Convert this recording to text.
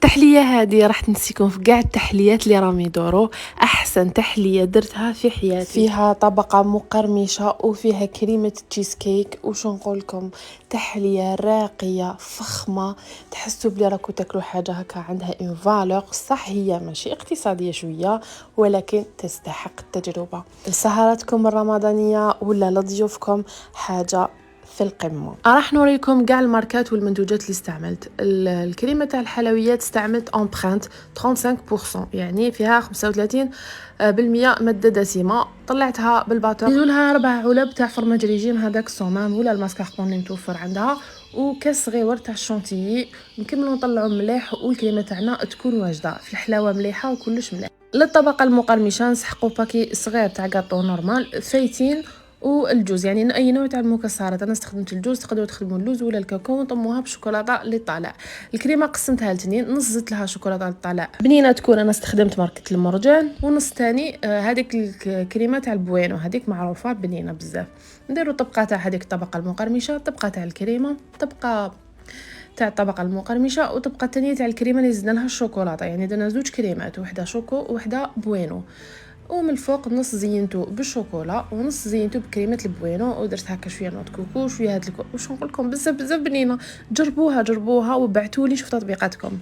التحليه هذه راح تنسيكم في كاع التحليات اللي راهم يدوروا. احسن تحليه درتها في حياتي، فيها طبقه مقرمشه وفيها كريمه تشيز كيك، وش نقول لكم، تحليه راقيه فخمه، تحسوا بلي راكم تاكلوا حاجه هكا عندها اون فالور. صح هي ماشي اقتصاديه شويه، ولكن تستحق التجربه. لسهراتكم الرمضانيه ولا لضيوفكم حاجه في القمه. راح نوريكم كاع الماركات والمنتوجات اللي استعملت. الكريمه تاع الحلويات استعملت امبرانت 35%، يعني فيها 35% ماده دسمه. طلعتها بالباتور، نديروا لها 4 علب تاع فرماج ريجيم هذاك صومام ولا الماسكاربون اللي متوفر عندها، وكاس صغيور تاع الشونتيي. نكملوا نطلعوا مليح والكريمه تاعنا تكون واجده في الحلاوه مليحه وكلش مليح. للطبقه المقرمشه نسحقوا باكي صغير تاع كاطو نورمال فايتين والجوز، يعني اي نوع تاع المكسرات. انا استخدمت الجوز، تقدروا تخدموا اللوز ولا الكاكاو ونطموها بالشوكولاته اللي طالع. الكريمه قسمتها لتنين، نص زدت لها شوكولاته اللي طالع بنينه تكون، انا استخدمت ماركه المرجان، ونص ثاني هذيك الكريمه تاع البوينو، هذيك معروفه بنينه بزاف. نديروا طبقه تاع هذيك الطبقه المقرمشه، طبقه تاع الكريمه، طبقه تاع الطبقه المقرمشه، وطبقه ثانيه تاع الكريمه اللي زدنا لها الشوكولاته. يعني درنا زوج كريمات، وحده شوكو وحده بوينو، ومن الفوق نص زينته بالشوكولا ونص زينته بكريمه البوينو، ودرت هكا شويه نوت كوكو شويه هاد واش نقول لكم، بزاف بنينه. جربوها وبعتولي شوف تطبيقاتكم.